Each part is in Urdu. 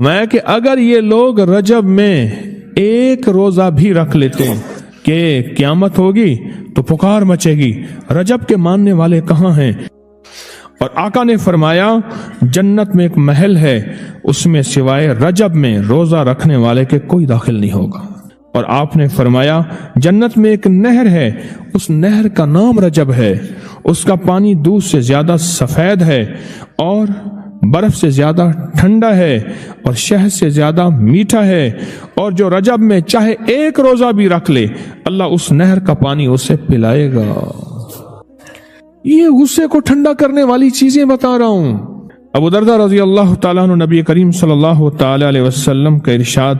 میں کہ اگر یہ لوگ رجب میں ایک روزہ بھی رکھ لیتے کہ قیامت ہوگی تو پکار مچے گی، رجب کے ماننے والے کہاں ہیں؟ اور آقا نے فرمایا جنت میں ایک محل ہے، اس میں سوائے رجب میں روزہ رکھنے والے کے کوئی داخل نہیں ہوگا۔ اور آپ نے فرمایا جنت میں ایک نہر ہے، اس نہر کا نام رجب ہے، اس کا پانی دودھ سے زیادہ سفید ہے اور برف سے زیادہ ٹھنڈا ہے اور شہد سے زیادہ میٹھا ہے، اور جو رجب میں چاہے ایک روزہ بھی رکھ لے اللہ اس نہر کا پانی اسے پلائے گا۔ یہ غصے کو ٹھنڈا کرنے والی چیزیں بتا رہا ہوں۔ ابو دردہ رضی اللہ تعالیٰ عنہ نبی کریم صلی اللہ تعالیٰ علیہ وسلم کا ارشاد،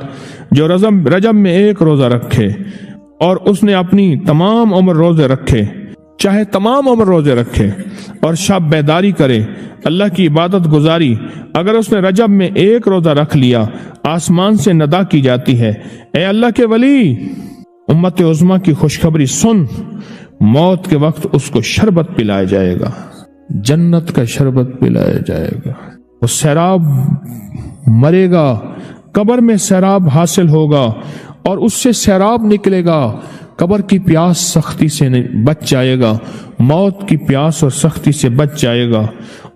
جو رجب میں ایک روزہ رکھے اور اس نے اپنی تمام عمر روزے رکھے، چاہے تمام عمر روزے رکھے اور شب بیداری کرے، اللہ کی عبادت گزاری، اگر اس نے رجب میں ایک روزہ رکھ لیا آسمان سے ندا کی جاتی ہے، اے اللہ کے ولی، امت عظمیٰ کی خوشخبری سن، موت کے وقت اس کو شربت پلایا جائے گا، جنت کا شربت پلایا جائے گا، وہ سیراب مرے گا، قبر میں سیراب حاصل ہوگا اور اس سے سیراب نکلے گا، قبر کی پیاس سختی سے بچ جائے گا، موت کی پیاس اور سختی سے بچ جائے گا۔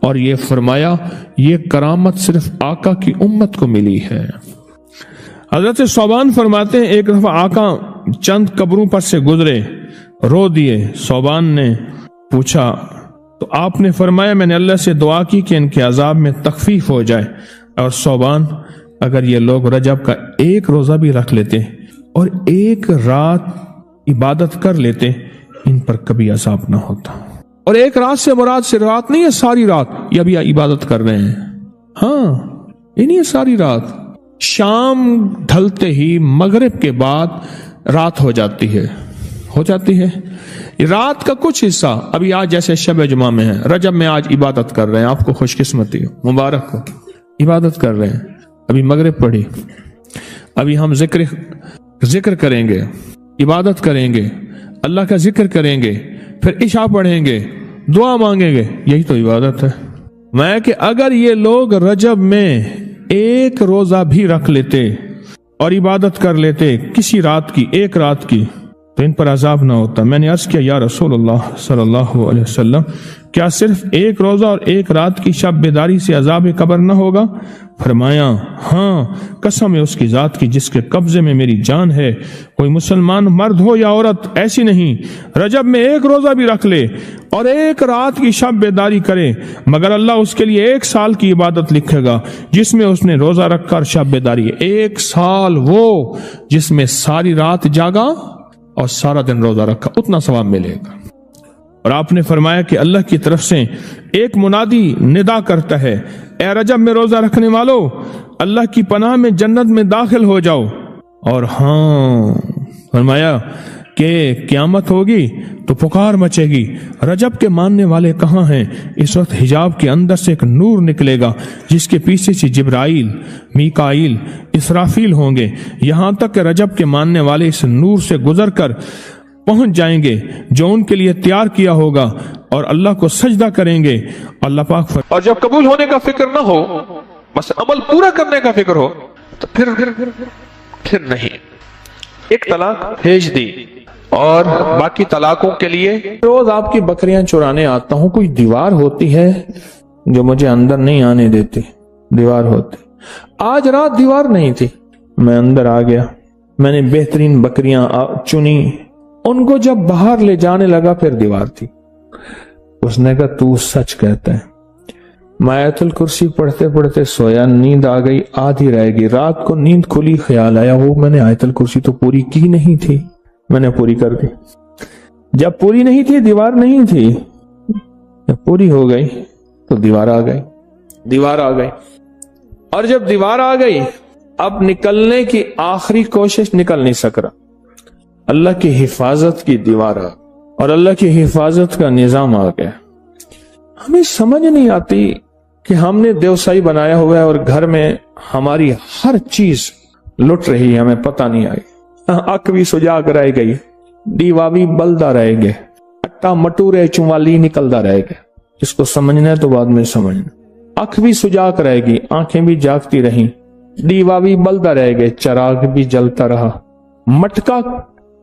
اور یہ فرمایا یہ کرامت صرف آقا کی امت کو ملی ہے۔ حضرت صوبان فرماتے ہیں ایک دفعہ آقا چند قبروں پر سے گزرے، رو دیے۔ صوبان نے پوچھا تو آپ نے فرمایا میں نے اللہ سے دعا کی کہ ان کے عذاب میں تخفیف ہو جائے، اور صوبان اگر یہ لوگ رجب کا ایک روزہ بھی رکھ لیتے اور ایک رات عبادت کر لیتے ان پر کبھی عذاب نہ ہوتا۔ اور ایک رات سے مراد سے رات نہیں ہے ساری رات، یہ ابھی عبادت کر رہے ہیں، ہاں یہ نہیں ہے ساری رات، شام ڈھلتے ہی مغرب کے بعد رات ہو جاتی ہے رات کا کچھ حصہ، ابھی آج جیسے شب جمعہ میں ہے، رجب میں آج عبادت کر رہے ہیں، آپ کو خوش قسمتی ہو، مبارک ہو، عبادت کر رہے ہیں، ابھی مغرب پڑھی، ابھی ہم ذکر کریں گے، عبادت کریں گے، اللہ کا ذکر کریں گے، پھر عشاء پڑھیں گے، دعا مانگیں گے، یہی تو عبادت ہے۔ میں کہ اگر یہ لوگ رجب میں ایک روزہ بھی رکھ لیتے اور عبادت کر لیتے کسی رات کی، ایک رات کی، تو ان پر عذاب نہ ہوتا۔ میں نے عرض کیا یا رسول اللہ صلی اللہ علیہ وسلم، کیا صرف ایک روزہ اور ایک رات کی شب بیداری سے عذاب قبر نہ ہوگا؟ فرمایا ہاں، قسم ہے اس کی ذات کی جس کے قبضے میں میری جان ہے، کوئی مسلمان مرد ہو یا عورت ایسی نہیں رجب میں ایک روزہ بھی رکھ لے اور ایک رات کی شب بیداری کرے مگر اللہ اس کے لیے 1 سال کی عبادت لکھے گا جس میں اس نے روزہ رکھا اور شب بیداری، 1 سال وہ جس میں ساری رات جاگا اور سارا دن روزہ رکھا، اتنا ثواب ملے گا۔ اور آپ نے فرمایا کہ اللہ کی طرف سے ایک منادی ندا کرتا ہے، اے رجب میں روزہ رکھنے والو، اللہ کی پناہ میں جنت میں داخل ہو جاؤ۔ اور ہاں فرمایا کہ قیامت ہوگی تو پکار مچے گی، رجب کے ماننے والے کہاں ہیں؟ اس وقت حجاب کے اندر سے ایک نور نکلے گا جس کے پیچھے سے جبرائیل، میکائیل، اسرافیل ہوں گے، یہاں تک کہ رجب کے ماننے والے اس نور سے گزر کر پہنچ جائیں گے جو ان کے لیے تیار کیا ہوگا اور اللہ کو سجدہ کریں گے۔ اللہ پاک اور جب قبول ہونے کا فکر نہ ہو، بس عمل پورا کرنے کا فکر ہو، تو پھر نہیں، ایک طلاق بھیج دی۔ اور باقی طلاقوں کے لیے روز آپ کی بکریاں چرانے آتا ہوں، کوئی دیوار ہوتی ہے جو مجھے اندر نہیں آنے دیتی، دیوار ہوتی، آج رات دیوار نہیں تھی، میں اندر آ گیا، میں نے بہترین بکریاں چنی، ان کو جب باہر لے جانے لگا پھر دیوار تھی۔ اس نے کہا تو سچ کہتا ہے۔ میں آیت الکرسی پڑھتے پڑھتے سویا، نیند آ گئی، آدھی رہ گئی، رات کو نیند کھلی، خیال آیا وہ میں نے آیت الکرسی تو پوری کی نہیں تھی، میں نے پوری کر دی۔ جب پوری نہیں تھی دیوار نہیں تھی، جب پوری ہو گئی تو دیوار آ گئی، اور جب دیوار آ گئی اب نکلنے کی آخری کوشش، نکل نہیں سک رہا، اللہ کی حفاظت کی دیوار آ، اور اللہ کی حفاظت کا نظام آ گیا۔ ہمیں سمجھ نہیں آتی کہ ہم نے دیوسائی بنایا ہوا ہے اور گھر میں ہماری ہر چیز لٹ رہی ہے، ہمیں پتہ نہیں آئی، اک بھی سجاگ رہ گئی، دیوا بھی بلدا رہ گئے، اٹا مٹورے چوالی نکلدا رہ گئے، جس کو سمجھنا ہے تو بعد میں سمجھنا، اک بھی سجاگ رہ گئی، آنکھیں بھی جاگتی رہیں، دیوا بھی بلتا رہ گئے، چراغ بھی جلتا رہا۔ مٹکا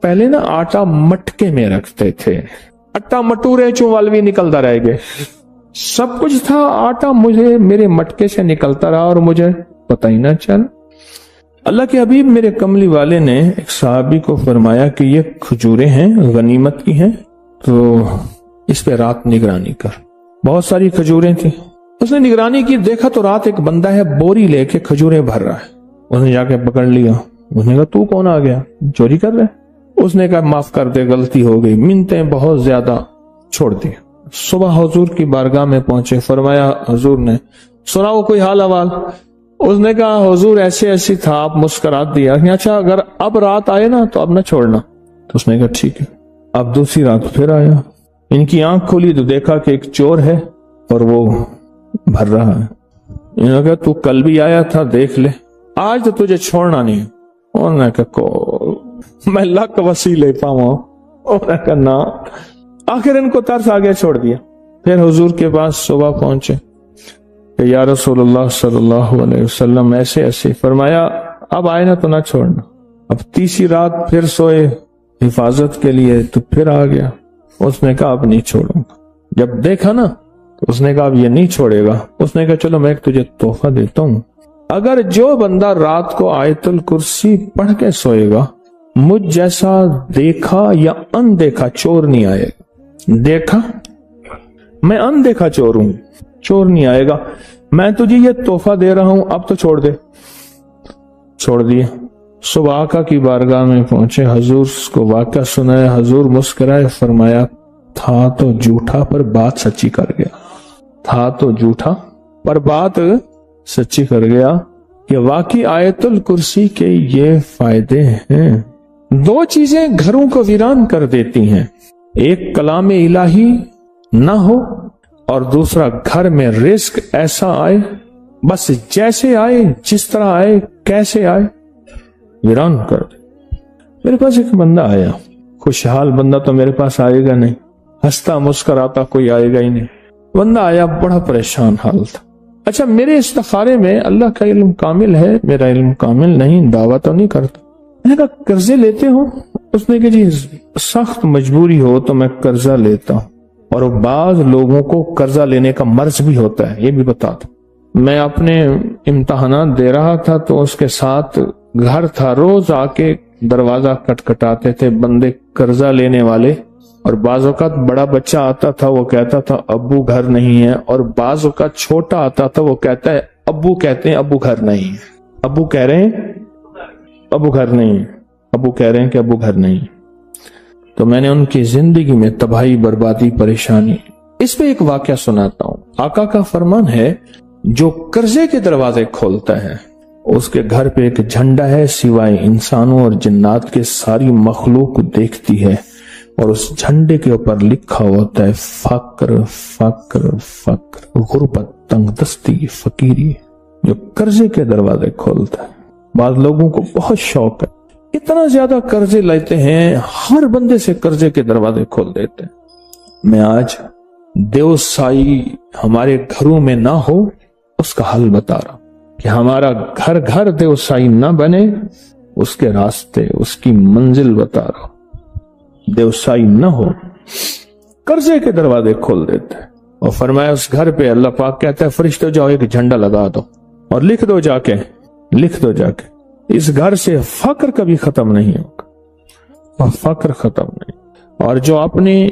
پہلے نا آٹا مٹکے میں رکھتے تھے، اٹا مٹورے چوال بھی نکلتا رہ گئے، سب کچھ تھا، آٹا مجھے میرے مٹکے سے نکلتا رہا اور مجھے پتہ ہی نہ چل۔ اللہ کے حبیب میرے کملی والے نے ایک صحابی کو فرمایا کہ یہ کھجوریں ہیں، غنیمت کی ہیں، تو اس پہ رات نگرانی کر۔ بہت ساری کھجوریں تھیں، اس نے نگرانی کی، دیکھا تو رات ایک بندہ ہے بوری لے کے کھجوریں بھر رہا ہے۔ اس نے جا کے پکڑ لیا، اس نے کہا تو کون آ گیا، چوری کر رہے؟ اس نے کہا معاف کر دے، غلطی ہو گئی، منتیں بہت زیادہ، چھوڑ دی۔ صبح حضور کی بارگاہ میں پہنچے، فرمایا حضور نے سناؤ کوئی حال احوال؟ اس نے کہا حضور ایسے ایسی تھا، آپ مسکرات دیا، اچھا اگر اب رات آئے نا تو اب نہ چھوڑنا۔ تو اس نے کہا ٹھیک ہے۔ اب دوسری رات پھر آیا، ان کی آنکھ کھولی تو دیکھا کہ ایک چور ہے اور وہ بھر رہا ہے۔ انہوں نے کہا تو کل بھی آیا تھا، دیکھ لے، آج تو تجھے چھوڑنا نہیں۔ انہوں نے کہا میں لاکھ وسیلے پاؤں، انہوں نے کہا نا۔ آخر ان کو ترس آ گیا، چھوڑ دیا۔ پھر حضور کے پاس صبح پہنچے کہ یا رسول اللہ صلی اللہ علیہ وسلم ایسے ایسے، فرمایا اب آئے نا تو نہ چھوڑنا۔ اب تیسری رات پھر سوئے حفاظت کے لیے، تو پھر آ گیا۔ اس نے کہا اب نہیں چھوڑوں گا۔ جب دیکھا نا تو اس نے کہا اب یہ نہیں چھوڑے گا۔ اس نے کہا چلو میں ایک تجھے تحفہ دیتا ہوں، اگر جو بندہ رات کو آیت الکرسی پڑھ کے سوئے گا، مجھ جیسا دیکھا یا ان دیکھا چور نہیں آئے گا۔ دیکھا میں ان دیکھا چور ہوں، چور نہیں آئے گا، میں تجھے یہ تحفہ دے رہا ہوں، اب تو چھوڑ دے۔ چھوڑ دیا۔ صبح آقا کی بارگاہ میں پہنچے، حضور کو واقعہ سنایا، حضور مسکرائے، فرمایا تھا تو جھوٹا پر بات سچی کر گیا، تھا تو جھوٹا پر بات سچی کر گیا، کہ واقعی آیت الکرسی کے یہ فائدے ہیں۔ دو چیزیں گھروں کو ویران کر دیتی ہیں، ایک کلام الہی نہ ہو، اور دوسرا گھر میں رزق ایسا آئے، بس جیسے آئے، جس طرح آئے، کیسے آئے، ویران کر دے۔ میرے پاس ایک بندہ آیا، خوشحال بندہ تو میرے پاس آئے گا نہیں، ہنستا مسکراتا کوئی آئے گا ہی نہیں۔ بندہ آیا بڑا پریشان حال تھا۔ اچھا میرے استخارے میں اللہ کا علم کامل ہے، میرا علم کامل نہیں، دعویٰ تو نہیں کرتا۔ میں نے کہا قرضے لیتے ہو؟ اس نے کہا جی سخت مجبوری ہو تو میں قرضہ لیتا ہوں، اور بعض لوگوں کو قرضہ لینے کا مرض بھی ہوتا ہے، یہ بھی بتا دوں۔ میں اپنے امتحانات دے رہا تھا تو اس کے ساتھ گھر تھا، روز آ کے دروازہ کٹکھٹاتے تھے بندے قرضہ لینے والے، اور بعض اوقات بڑا بچہ آتا تھا، وہ کہتا تھا ابو گھر نہیں ہے، اور بعض اوقات چھوٹا آتا تھا، وہ کہتا ہے ابو کہتے ہیں ابو گھر نہیں ہے، ابو کہہ رہے ہیں ابو گھر نہیں ہے، ابو کہہ رہے ہیں کہ ابو گھر نہیں ہے۔ تو میں نے ان کی زندگی میں تباہی، بربادی، پریشانی، اس پہ ایک واقعہ سناتا ہوں۔ آقا کا فرمان ہے جو قرضے کے دروازے کھولتا ہے اس کے گھر پہ ایک جھنڈا ہے، سوائے انسانوں اور جنات کے ساری مخلوق دیکھتی ہے، اور اس جھنڈے کے اوپر لکھا ہوتا ہے فقر فقر فقر، غربت، تنگ دستی، فقیری، جو قرضے کے دروازے کھولتا ہے۔ بعض لوگوں کو بہت شوق ہے، اتنا زیادہ قرضے لیتے ہیں، ہر بندے سے قرضے کے دروازے کھول دیتے ہیں۔ میں آج دیو سائی ہمارے گھروں میں نہ ہو اس کا حل بتا رہا ہوں، کہ ہمارا گھر گھر دیو سائی نہ بنے، اس کے راستے، اس کی منزل بتا رہا ہوں۔ دیو سائی نہ ہو، قرضے کے دروازے کھول دیتے ہیں۔ اور فرمایا اس گھر پہ اللہ پاک کہتا ہے فرشتوں جاؤ ایک جھنڈا لگا دو اور لکھ دو جا کے، لکھ دو جا کے، اس گھر سے فقر کبھی ختم نہیں ہوگا، اور فقر ختم نہیں۔ اور جو اپنی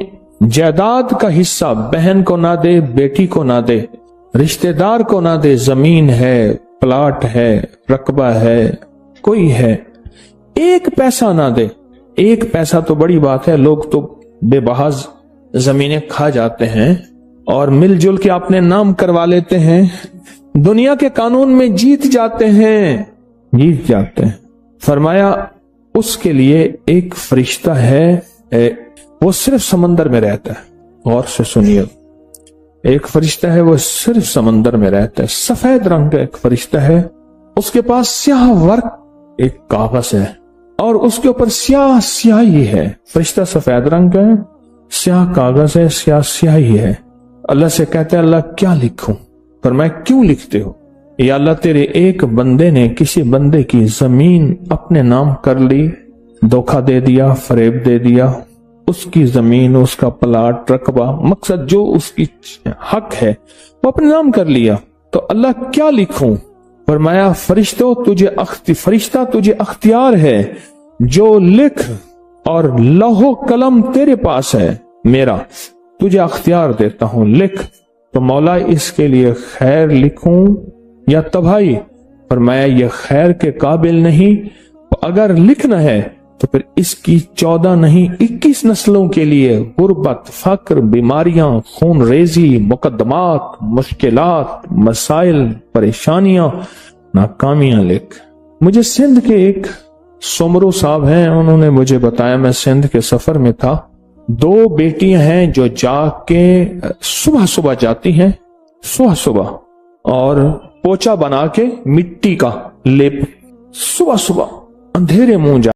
جائیداد کا حصہ بہن کو نہ دے، بیٹی کو نہ دے، رشتہ دار کو نہ دے، زمین ہے، پلاٹ ہے، رقبہ ہے، کوئی ہے، ایک پیسہ نہ دے، ایک پیسہ تو بڑی بات ہے، لوگ تو بے بہاز زمینیں کھا جاتے ہیں اور مل جل کے اپنے نام کروا لیتے ہیں، دنیا کے قانون میں جیت جاتے ہیں، جیت جاتے ہیں۔ فرمایا اس کے لیے ایک فرشتہ ہے، وہ صرف سمندر میں رہتا ہے، غور سے سنیے، ایک فرشتہ ہے وہ صرف سمندر میں رہتا ہے، سفید رنگ کا ایک فرشتہ ہے، اس کے پاس سیاہ ورق ایک کاغذ ہے اور اس کے اوپر سیاہ سیاہی ہے، فرشتہ سفید رنگ کا ہے، سیاہ کاغذ ہے، سیاہ سیاہی ہے۔ اللہ سے کہتے ہیں اللہ کیا لکھوں؟ فرمایا کیوں لکھتے ہو؟ یا اللہ تیرے ایک بندے نے کسی بندے کی زمین اپنے نام کر لی، دھوکہ دے دیا، فریب دے دیا، اس کی زمین، اس کا پلاٹ، رقبہ، مقصد جو اس کی حق ہے وہ اپنے نام کر لیا، تو اللہ کیا لکھوں؟ فرمایا فرشتہ تجھے اختیار ہے، جو لکھ، اور لوح و قلم تیرے پاس ہے، میرا تجھے اختیار دیتا ہوں، لکھ۔ تو مولا اس کے لیے خیر لکھوں یا تباہی؟ فرمایا یہ خیر کے قابل نہیں، اگر لکھنا ہے تو پھر اس کی 14 نہیں 21 نسلوں کے لیے غربت، فقر، بیماریاں، خون ریزی، مقدمات، مشکلات، مسائل، پریشانیاں، ناکامیاں لکھ۔ مجھے سندھ کے ایک سمرو صاحب ہیں، انہوں نے مجھے بتایا، میں سندھ کے سفر میں تھا، 2 بیٹیاں ہیں جو جا کے صبح جاتی ہیں، صبح اور پوچا بنا کے مٹی کا لیپ صبح اندھیرے منہ